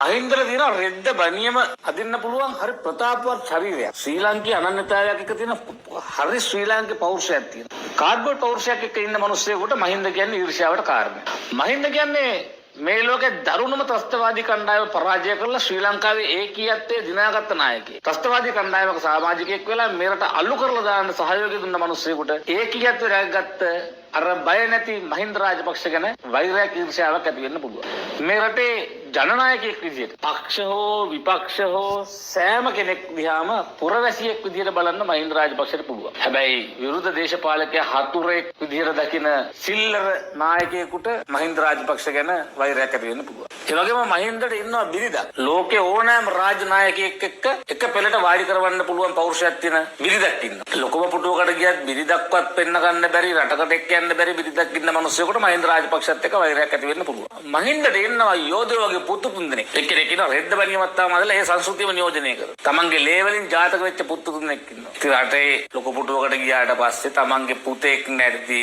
අහිංසල තියෙන රෙද්ද බනියම අදින්න පුළුවන් හරි ප්‍රතාපවත් ශරීරයක්. ශ්‍රී ලාංකීය අනන්‍යතාවයක් එක තියෙන හරි ශ්‍රී ලාංකීය පෞරුෂයක් තියෙනවා. කාඩ්බෝඩ් පෞරුෂයක් එක්ක ඉන්න මිනිස්සුෙකුට මහින්ද කියන්නේ ඊර්ෂ්‍යාවට කාරණයක්. මහින්ද කියන්නේ මේ ලෝකේ දරුණුම ත්‍රස්තවාදී කණ්ඩායම පරාජය කරලා ශ්‍රී ලංකාවේ ඒකීයත්වයේ දිනාගත්ත නායකයෙක්. ත්‍රස්තවාදී කණ්ඩායමක සමාජිකයෙක් වෙලා මෙරට අල්ලු කරලා දාන්න සහයෝගය දුන්න මිනිස්සුෙකුට ඒකීයත්වය රැකගත්ත අර බය නැති මහින්ද රාජපක්ෂ ගැන වෛරයක් ඊර්ෂ්‍යාවක් ඇති වෙන්න පුළුවන්. මේ රටේ ජනනායකයෙක් විදියට පක්ෂ හෝ විපක්ෂ හෝ සෑම කෙනෙක් දිහාම පුරවැසියෙක් විදියට බලන්න මහින්ද රාජපක්ෂට පුළුවන්. හැබැයි විරුද්ධ දේශපාලකයා හතුරෙක් විදියට දකින සිල්ලර නායකයෙකුට මහින්ද රාජපක්ෂ ගැන වෛරයක් ඇති වෙන්න පුළුවන්. ඒ වගේම මහින්දට ඉන්නවා බිරිඳක්. ලෝකේ ඕනෑම රාජ්‍ය නායකයෙක් එක්ක එක පෙළට වාඩි කරවන්න පුළුවන් පෞරුෂයක් තියෙන බිරිඳක් ඉන්නවා. ලොකම පුටුවකට ගියත් බිරිඳක්වත් පෙන්න ගන්න බැරි රටකට එක්ක යන්න බැරි බිරිඳක් ඉන්න මිනිස්සුෙකුට මහින්ද රාජපක්ෂත් එක්ක වෛරයක් ඇති වෙන්න පුළුවන්. මහින්දට ඉන්නවා යෝධයෝ වගේ පුතු තුන්දෙනෙක්. එක්කෙනෙක් ඉන්නවා රෙද්ද බණියමත් තාම අදලා ඒ සංස්කෘතියම නියෝජනය කරනවා. තමන්ගේ ලේ වලින් ජාතක වෙච්ච පුතු තුන්දෙනෙක් ඉන්නවා. ඉතින් රටේ ලොකු පුටුවකට ගියාට පස්සේ තමන්ගේ පුතෙක් නැති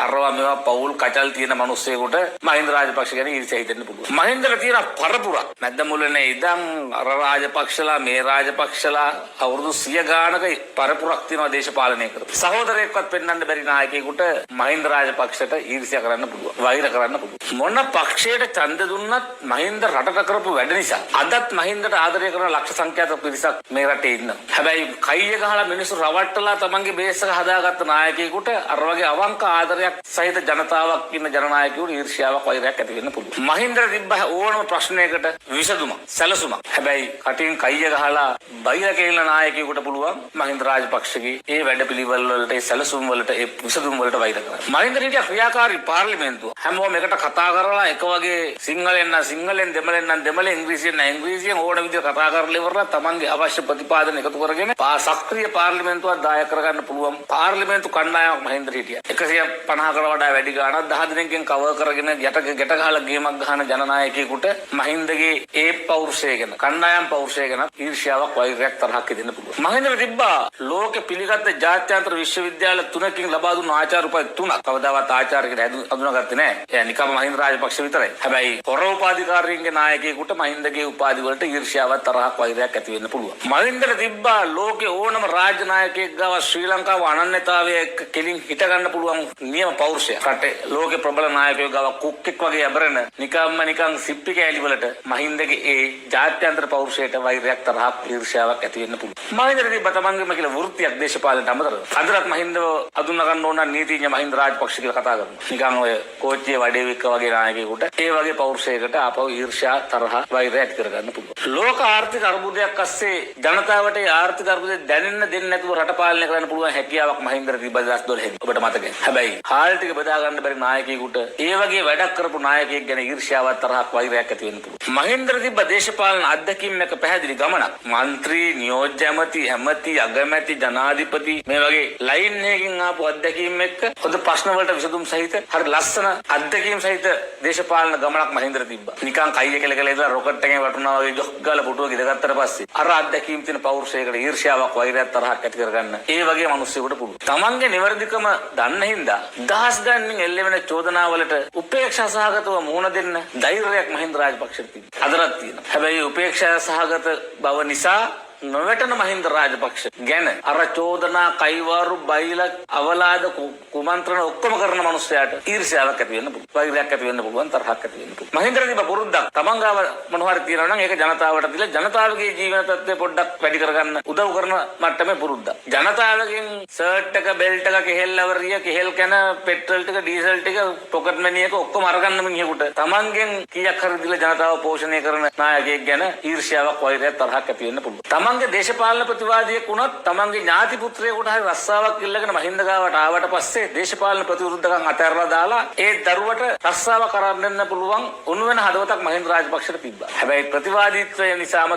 අරවා මේවා පවුල් කචල් තියෙන මිනිස්සුෙකුට මහින්ද රාජපක්ෂ ගැන ඊර්ෂ්‍යා හිතෙන්න පුළුවන්. මහින්දට තියෙන පරපුරක් මැද්ද මුලනේ ඉඳන් අර රාජපක්ෂලා මේ රාජපක්ෂලා අවුරුදු 100 ගානක පරපුරක් තියෙනවා දේශපාලනය කරපු. සහෝදරයෙක්වත් පෙන්වන්න බැරි නායකයෙකුට මහින්ද රාජපක්ෂට ඊර්ෂ්‍යා කරන්න පුළුවන්. වෛර කරන්න පුළුවන්. මොන පක්ෂයට ඡන්ද දුන්නත් මහින්ද රටට කරපු වැඩ නිසා අදත් මහින්දට ආදරය කරන ලක්ෂ සංඛ්‍යාත පිරිසක් මේ රටේ ඉන්නවා. හැබැයි කයිය ගහලා මිනිස්සු රවට්ටලා තමන්ගේ බේස් එක හදාගත්ත නායකයෙකුට අර වගේ අවංක ආදරයක් සහිත ජනතාවක් ඉන්න ජනනායකයෙකුට ඊර්ෂ්‍යාවක් වෛරයක් ඇති වෙන්න පුළුවන්. මහින්දට තිබ්බ ඕනම ප්‍රශ්නයකට විසඳුමක් සැලසුමක්. හැබැයි කටින් කයිය ගහලා බයිලා කියලා නායකයෙකුට පුළුවන් මහින්ද රාජපක්ෂගේ ඒ වැඩපිළිවෙල වලට ඒ සැලසුම් වලට ඒ විසඳුම් වලට වෛර කරන්න. මහින්ද හිටිය ක්‍රියාකාරී පාර්ලිමේන්තුව හැමෝම එකට කතා කරලා එක වගේ සිංහලෙන් නම් සිංහලෙන් දෙමළෙන් නම් දෙමළෙන් ඉංග්‍රීසියෙන් නම් ඉංග්‍රීසියෙන් ඕන විදිහට කතා කරලා ඉවරලා තමන්ගේ අවශ්‍ය ප්‍රතිපාදන එකතු කරගෙන සක්‍රීය පාර්ලිමේන්තුවක් දායක කරගන්න පුළුවන් පාර්ලිමේන්තු කණ්ඩායමක් මහින්ද හිටියා. 150කට වඩා වැඩි ගාණක් 10 දිනකින් කවර් කරගෙන ගැට ගහලා ගේමක් ගහන ජනනායකයෙකුට මහින්දගේ ඒ පෞරුෂය ගැන කණ්ඩායම් පෞරුෂය ගැන ඊර්ෂ්‍යාවක් වෛරයක් තරහක් දෙන්න පුළුවන්. මහින්දට තිබ්බා ලෝකෙ පිළිගත් ජාත්‍යන්තර විශ්වවිද්‍යාල 3කින් ලබා දුන්න ආචාර්ය උපාධි 3ක්. කවදාවත් ආචාර්ය කියලා හඳුනාගත්තේ නැහැ. එයා නිකම්ම මහින්ද රාජපක්ෂ විතරයි. හැබැයි පොර උපාධිකාරීන්ගේ නායකයෙකුට මහින්දගේ උපාධි වලට ඊර්ෂ්‍යාවක් තරහක් වෛරයක් ඇති වෙන්න පුළුවන්. මහින්දට තිබ්බා ලෝකේ ඕනම රාජ්‍ය නායකයෙක් ගාව ශ්‍රී ලංකාව අනන්‍යතාවයේ කෙලින් හිට ගන්න පුළුවන් නියම පෞරුෂය. රටේ ලෝකේ ප්‍රබල නායකයෙක් ගාව කුක්කෙක් වගේ ඇබරෙන නිකන් සිප්පි කෑලි වලට මහින්දගේ ඒ ජාත්‍යන්තර පෞරුෂයට වෛරයක් තරහක් ඊර්ෂ්‍යාවක් ඇති වෙන්න පුළුවන්. මහින්දට තිබ්බා තමන්ගේම කියලා වෘත්තියක් දේශපාලනට අමතරව. අදටත් මහින්දව අඳුන ගන්න ඕන නීතිඥ මහින්ද රාජපක්ෂ කියලා කතා කරනවා. නිකන් ඔය කෝච්චියේ වඩේවික්ක වගේ නායකයෙකුට ඒ වගේ පෞරුෂයකට ආපහු ඊර්ෂ්‍යා තරහ වෛරය ඇති කරගන්න පුළුවන්. ලෝක ආර්ථික අර්බුදයක් අස්සේ ජනතාවට ඒ ආර්ථික අර්බුදය දැනෙන්න දෙන්නේ නැතුව රට පාලනය කරන්න පුළුවන් හැකියාවක් මහින්දට තිබ්බා 2012 ඔබට මතකයි. හැබැයි හාල් ටික බෙදා ගන්න බැරි නායකයෙකුට ඒ වගේ වැඩක් කරපු නායකයෙක් ගැන ඊර්ෂ්‍යාවක් තරහක් වෛරයක් ඇති වෙන්න පුළුවන්. මහින්දට තිබ්බ දේශපාලන අත්දැකීම් එක පැහැදිලි ගමනක්. മന്ത്രി නියෝජ්‍ය ඇමති අගමැති ජනාධිපති මේ වගේ ලයින් එකකින් ආපු අත්දැකීම් එක්ක හොඳ ප්‍රශ්න වලට විසඳුම් සහිත හරි ලස්සන අත්දැකීම් සහිත දේශපාලන ගමනක් මහින්දට තිබ්බා. නිකන් කයිය කෙල ඉඳලා රොකට් එකෙන් වටුණා වගේ ජොක් ගාලා පුටුව ගිහගත්තට පස්සේ අර අත්දැකීම් තියෙන පෞරුෂයකට ඊර්ෂ්‍යාවක් වෛරයක් තරහක් ඇති කරගන්න ඒ වගේ මිනිස්සුෙකුට පුළුවන්. තමන්ගේ නිවැරදිකම දන්න හින්දා දහස් ගණනින් එල්ලෙවෙන චෝදනාවලට උපේක්ෂා සහගතව මුහුණ දෙන්න ධෛර්යයක් මහින්ද රාජපක්ෂට තිබෙනවා. අදටත් තියෙනවා. හැබැයි උපේක්ෂා සහගත බව නිසා නොවැටෙන මහින්ද රාජපක්ෂ ගැන අර චෝදනා කයිවාරු බයිලා අවලාද කුමන්ත්‍රණ ඔක්කොම කරන මිනිස්සයාට ඊර්ෂ්‍යාවක් ඇති වෙන්න පුළුවන්. වෛරයක් ඇති වෙන්න පුළුවන්. තරහක් ඇති වෙන්න පුළුවන්. මහින්දට තිබ්බ පුරුද්දක් තමන් ගාව මොනවා හරි තියෙනවා නම් ඒක ජනතාවට දීලා ජනතාවගේ ජීවන තත්ත්වය පොඩ්ඩක් වැඩි කරගන්න උදව් කරන මට්ටමේ පුරුද්දක්. ජනතාවගෙන් ෂර්ට් එක බෙල්ට් එක කෙහෙල්ලවරිය කෙහෙල් කන පෙට්‍රල් ටික ඩීසල් ටික පොකට් මැනි එක ඔක්කොම අරගන්න මිනිහෙකුට තමන්ගෙන් කීයක් හරි දීලා ජනතාව පෝෂණය කරන නායකයෙක් ගැන ඊර්ෂ්‍යාවක් වෛරයක් තරහක් ඇති වෙන්න පුළුවන්. තමන්ගේ දේශපාලන ප්‍රතිවාදියෙක් වුණත් තමන්ගේ ඥාති පුත්‍රයෙකුට හරි රස්සාවක් ඉල්ලගෙන මහින්ද ගාවට ආවට පස්සේ දේශපාලන ප්‍රතිවිරුද්ධකම් අතහැරලා දාලා ඒ දරුවට රස්සාවක් කරන් දෙන්න පුළුවන් උණු වෙන හදවතක් මහින්ද රාජපක්ෂට තිබ්බා. හැබැයි ප්‍රතිවාදීත්වය නිසාම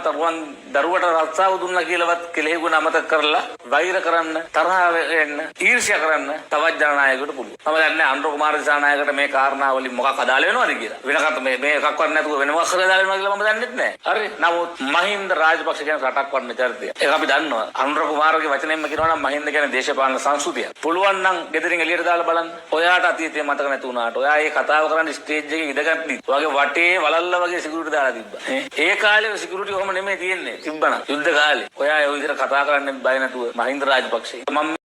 දරුවට රස්සාව දුන්නා කියලාවත් කෙලෙහිගුණ අමතක කරලා වෛර කරන්න, තරහ වෙන්න, ඊර්ෂ්‍යා කරන්න තවත් ජනනායකයෙකුට පුළුවන්. මම දන්නේ අනුර කුමාර දිසානායකට මේ කාරණා වලින් මොකක් අදාළ වෙනවද කියලා. වෙනකට මේ එකක්වත් නැතුව වෙන මොකක් හරි අදාළ වෙනවද කියලා මම දන්නේ නැහැ. හරි. නමුත් මහින්ද රාජපක්ෂ කියන්නේ රටක් වඩන චරිතය. ඒක අපි දන්නවා. අනුර කුමාරගේ වචනයෙන්ම කියනවා නම් මහින්ද කියන්නේ දේශපාලන සංස්කෘතිය. පුළුවන් නම් ගෙදරින් එළියට දාලා බලන්න. ඔයාට අතීතේ මතක නැති වුණාට ඔයා මේ කතාව කරන්නේ ස්ටේජ් එකේ ඉඳගත්ටි. ඔයාගේ වටේ වලල්ල වගේ සිකියුරිටි දාලා තිබ්බා. ඒ කාලේ සිකියුරිටි කොහොම නෙමෙයි තියෙන්නේ. තිබ්බනම් යුද්ධ කාලේ. ඔයා ඒ විදිහට කතා කරන්න බය නැතුව මහින්ද රාජපක්ෂ. මම